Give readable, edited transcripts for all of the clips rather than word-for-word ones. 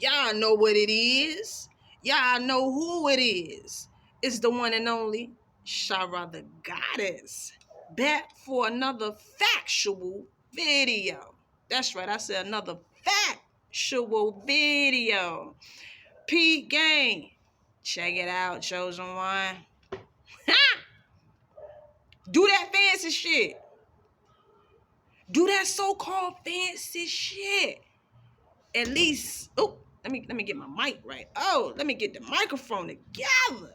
Y'all know what it is. Y'all know who it is. It's the one and only Shara the Goddess. Back for another factual video. That's right, I said another factual video. Pete Gang. Check it out, Chosen One. Do that fancy shit. Do that so-called fancy shit. At least, let me get my mic right. Let me get the microphone together.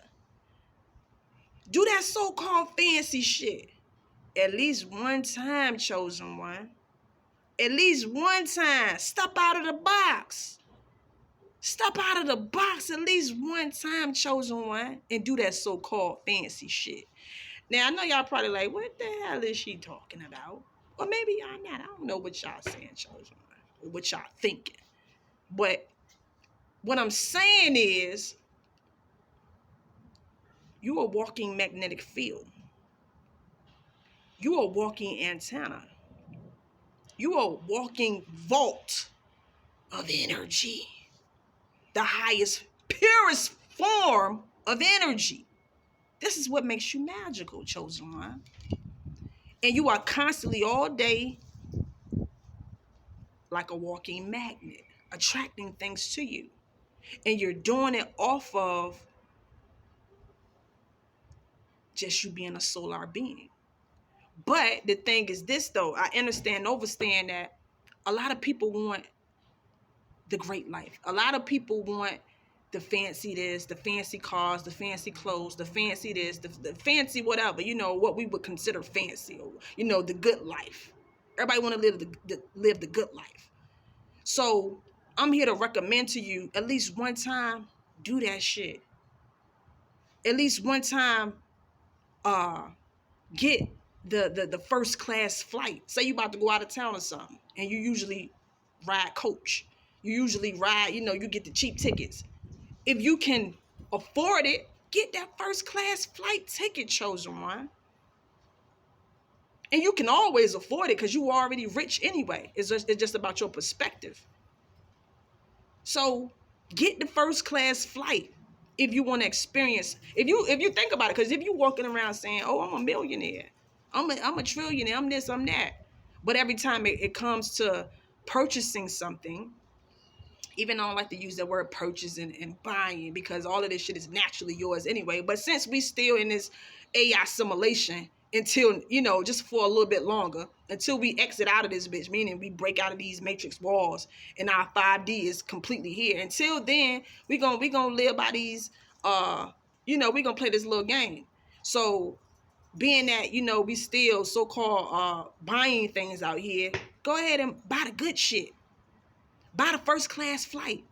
Do that so-called fancy shit. At least one time, Chosen One. At least one time. Step out of the box. Step out of the box at least one time, Chosen One, and do that so-called fancy shit. Now, I know y'all probably like, what the hell is she talking about? Or maybe y'all not. I don't know what y'all saying, Chosen One, or what y'all thinking. But what I'm saying is, you are a walking magnetic field. You are a walking antenna. You are a walking vault of energy. The highest, purest form of energy. This is what makes you magical, Chosen One. And you are constantly all day like a walking magnet, attracting things to you. And you're doing it off of just you being a solar being. But the thing is this, though, I understand, overstand that a lot of people want the great life. A lot of people want the fancy this, the fancy cars, the fancy clothes, the fancy this, the fancy whatever, what we would consider fancy, or, the good life. Everybody want to live the good life. So I'm here to recommend to you, at least one time, do that shit. At least one time, get the first class flight. Say you about to go out of town or something, and you usually ride coach. You usually ride, you get the cheap tickets. If you can afford it, get that first class flight ticket, Chosen One. And you can always afford it because you are already rich anyway. It's just about your perspective. So get the first class flight if you want to experience. If you think about it, because if you're walking around saying, "Oh, I'm a millionaire, I'm a trillionaire, I'm this, I'm that," but every time it comes to purchasing something, even though I don't like to use that word purchase and buying, because all of this shit is naturally yours anyway. But since we still in this AI simulation until, just for a little bit longer, until we exit out of this bitch, meaning we break out of these matrix walls and our 5D is completely here. Until then, we gonna live by these, we gonna play this little game. So being that, we still so-called buying things out here, go ahead and buy the good shit. Buy the first class flight.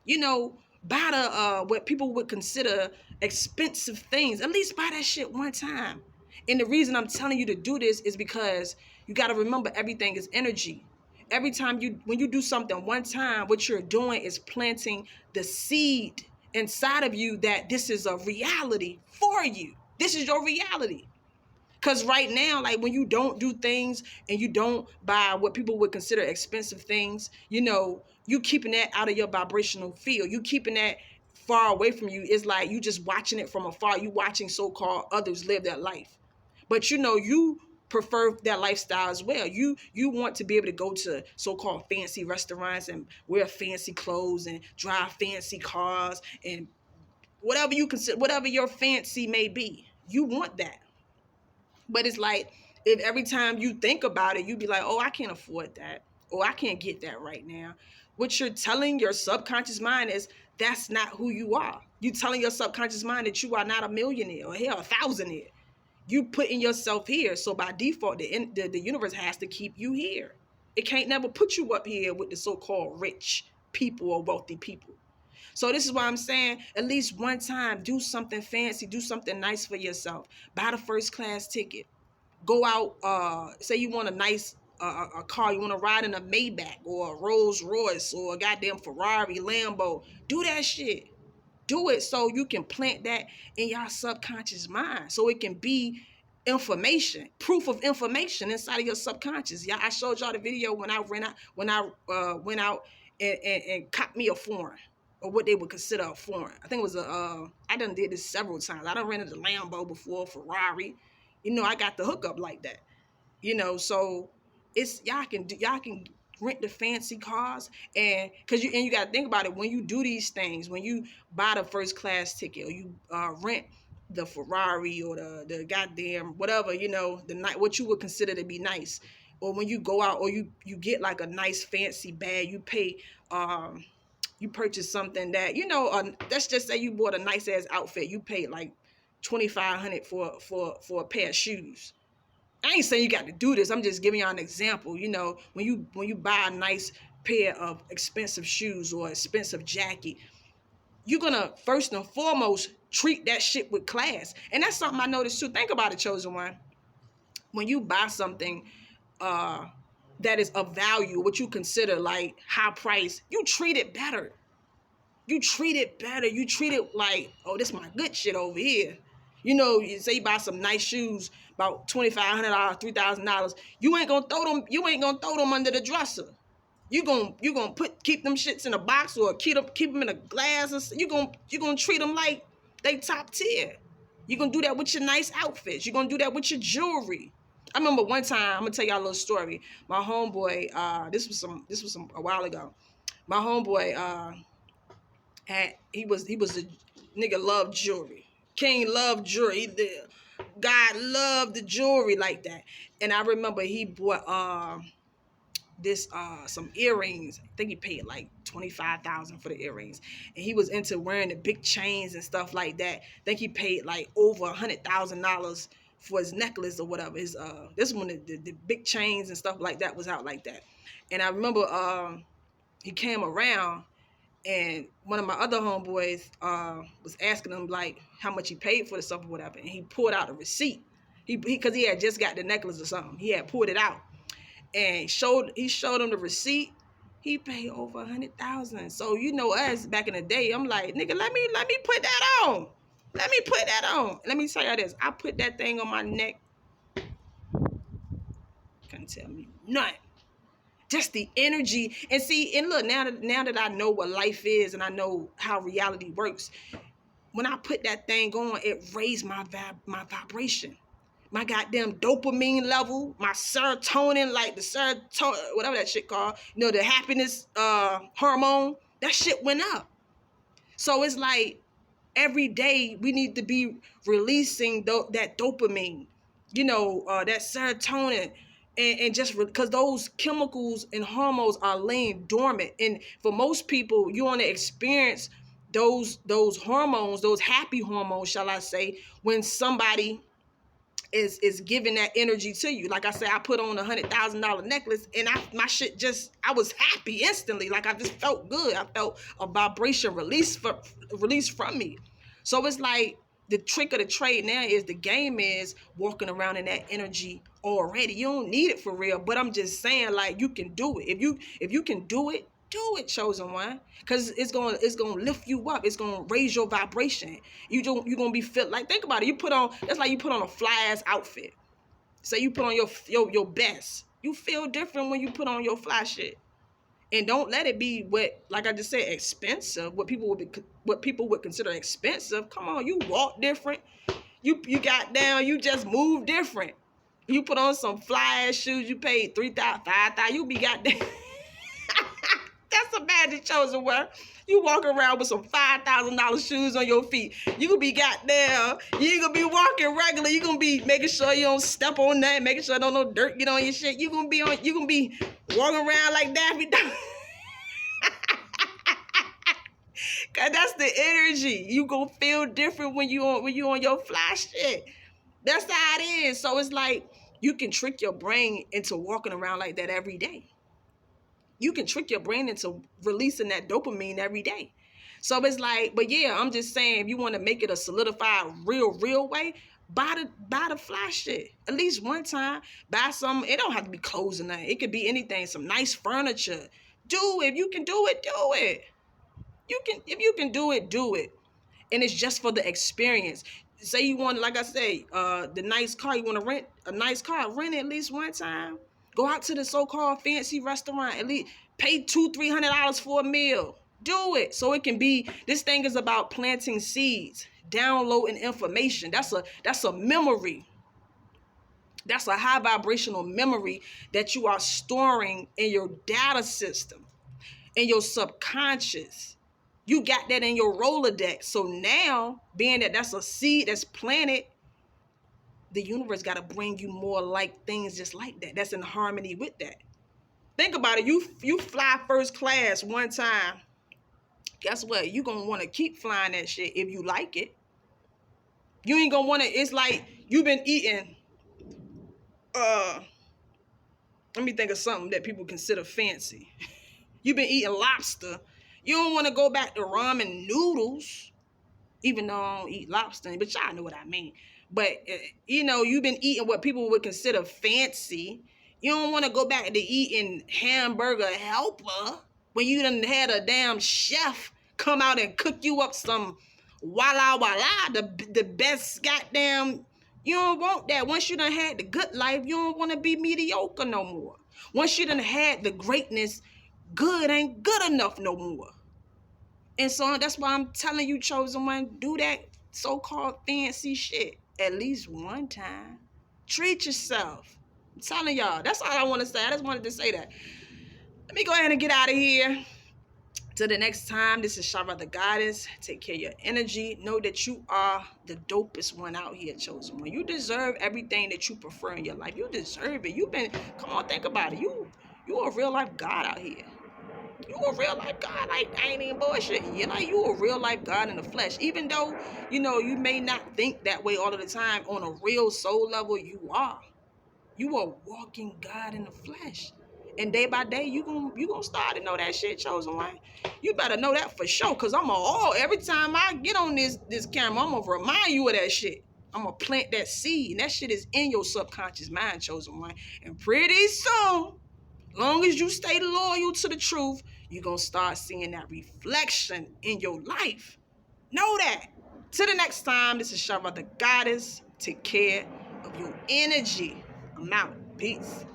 Buy the what people would consider expensive things. At least buy that shit one time. And the reason I'm telling you to do this is because you got to remember, everything is energy. Every time when you do something one time, what you're doing is planting the seed inside of you that this is a reality for you. This is your reality. Because right now, like when you don't do things and you don't buy what people would consider expensive things, you keeping that out of your vibrational field. You keeping that far away from you. It's like you just watching it from afar. You watching so-called others live that life. But you prefer that lifestyle as well. You want to be able to go to so-called fancy restaurants and wear fancy clothes and drive fancy cars and whatever you consider, whatever your fancy may be. You want that. But it's like, if every time you think about it, you be like, oh, I can't afford that. Oh, I can't get that right now. What you're telling your subconscious mind is that's not who you are. You telling your subconscious mind that you are not a millionaire or hell, a thousandaire. You putting yourself here. So by default, the universe has to keep you here. It can't never put you up here with the so-called rich people or wealthy people. So this is why I'm saying, at least one time, do something fancy, do something nice for yourself. Buy the first class ticket. Go out, say you want a nice a car, you want to ride in a Maybach or a Rolls Royce or a goddamn Ferrari, Lambo. Do that shit. Do it so you can plant that in your subconscious mind, so it can be information, proof of information inside of your subconscious. Yeah, I showed y'all the video when I went out and cop me a foreign, or what they would consider a foreign. I think it was I done did this several times. I done rented a Lambo before, Ferrari. I got the hookup like that. So it's y'all can rent the fancy cars, and you got to think about it when you do these things. When you buy the first class ticket, or you rent the Ferrari, or the goddamn whatever, the night what you would consider to be nice, or when you go out, or you get like a nice fancy bag, you pay you purchase something that let's just say you bought a nice ass outfit, you paid like 2,500 for a pair of shoes. I ain't saying you got to do this. I'm just giving y'all an example. When you buy a nice pair of expensive shoes or expensive jacket, you're gonna first and foremost treat that shit with class. And that's something I noticed too. Think about it, Chosen One. When you buy something that is of value, what you consider like high price, you treat it better. You treat it better. You treat it like, oh, this is my good shit over here. You say you buy some nice shoes, about $2,500, $3,000. You ain't gonna throw them. You ain't gonna throw them under the dresser. You gonna keep them shits in a box, or keep them in a glass. Or you gonna treat them like they top tier. You gonna do that with your nice outfits. You gonna do that with your jewelry. I remember one time. I'm gonna tell y'all a little story. My homeboy. This was a while ago. My homeboy. He was a nigga loved jewelry. King loved jewelry. God loved the jewelry like that. And I remember he bought some earrings. I think he paid like $25,000 for the earrings. And he was into wearing the big chains and stuff like that. I think he paid like over $100,000 for his necklace or whatever. His this one, the big chains and stuff like that was out like that. And I remember he came around, and one of my other homeboys was asking him like how much he paid for the stuff or whatever, and he pulled out a receipt. Because he had just got the necklace or something. He had pulled it out, and he showed him the receipt. He paid over $100,000. So us back in the day, I'm like, nigga, let me put that on. Let me put that on. Let me tell you this. I put that thing on my neck. Couldn't tell me nothing. Just the energy. And see, and look, now that I know what life is and I know how reality works, when I put that thing on, it raised my vibration. My goddamn dopamine level, my serotonin, like the serotonin, whatever that shit called, the happiness hormone, that shit went up. So it's like every day we need to be releasing that dopamine, that serotonin. And just because those chemicals and hormones are laying dormant. And for most people, you want to experience those hormones, those happy hormones, shall I say, when somebody is giving that energy to you. Like I said, I put on $100,000 necklace, and my shit I was happy instantly. Like I just felt good. I felt a vibration release from me. So it's like the trick of the trade now is the game is walking around in that energy already. You don't need it for real, but I'm just saying, like, you can do it. If you can do it, Chosen One, because it's gonna lift you up. It's gonna raise your vibration. You're gonna be fit. Like, think about it. That's like you put on a fly ass outfit. Say you put on your best. You feel different when you put on your fly shit. And don't let it be like I just said, expensive. What people would consider expensive. Come on, you walk different. You got down. You just move different. You put on some fly ass shoes. You paid $3,000, $5,000. You be goddamn. That's a magic Chosen One. You walk around with some $5,000 shoes on your feet. You gonna be goddamn. You ain't gonna be walking regular. You gonna be making sure you don't step on that, making sure don't no dirt get on your shit. You gonna be walking around like Daffy Duck. Cause that's the energy. You gonna feel different when you on your fly shit. That's how it is. So it's like you can trick your brain into walking around like that every day. You can trick your brain into releasing that dopamine every day. So it's like, but yeah, I'm just saying, if you want to make it a solidified, real way, buy the fly shit. At least one time, buy some. It don't have to be clothes or nothing. It could be anything. Some nice furniture. If you can do it, do it. If you can do it, do it. And it's just for the experience. Say you want, like I say, the nice car. You want to rent a nice car. Rent it at least one time. Go out to the so-called fancy restaurant. At least Pay $200-$300 for a meal. Do it so it can be. This thing is about planting seeds, downloading information. That's a memory. That's a high vibrational memory that you are storing in your data system, in your subconscious. You got that in your Rolodex. So now, being that that's a seed that's planted, the universe got to bring you more like things just like that. That's in harmony with that. Think about it. You fly first class one time. Guess what? You gonna want to keep flying that shit if you like it. You ain't gonna want to. It's like you've been eating. Let me think of something that people consider fancy. You've been eating lobster. You don't want to go back to ramen noodles, even though I don't eat lobster, but y'all know what I mean. But, you've been eating what people would consider fancy. You don't want to go back to eating hamburger helper when you done had a damn chef come out and cook you up some walla walla, the best goddamn. You don't want that. Once you done had the good life, you don't want to be mediocre no more. Once you done had the greatness, good ain't good enough no more. And so that's why I'm telling you, chosen one, do that so-called fancy shit at least one time. Treat yourself. I'm telling y'all. That's all I want to say. I just wanted to say that. Let me go ahead and get out of here. Till the next time, this is Shara the Goddess. Take care of your energy. Know that you are the dopest one out here, chosen one. You deserve everything that you prefer in your life. You deserve it. Come on, think about it. You a real life God out here. You a real life God. I ain't even bullshitting. You a real life God in the flesh. Even though, you may not think that way all of the time, on a real soul level, you are. You are walking God in the flesh. And day by day, you gonna start to know that shit, chosen one. You better know that for sure. Cause every time I get on this camera, I'm gonna remind you of that shit. I'm gonna plant that seed. And that shit is in your subconscious mind, chosen one. And pretty soon, long as you stay loyal to the truth, you're going to start seeing that reflection in your life. Know that. Till the next time, this is Shara the Goddess. Take care of your energy. I'm out. Peace.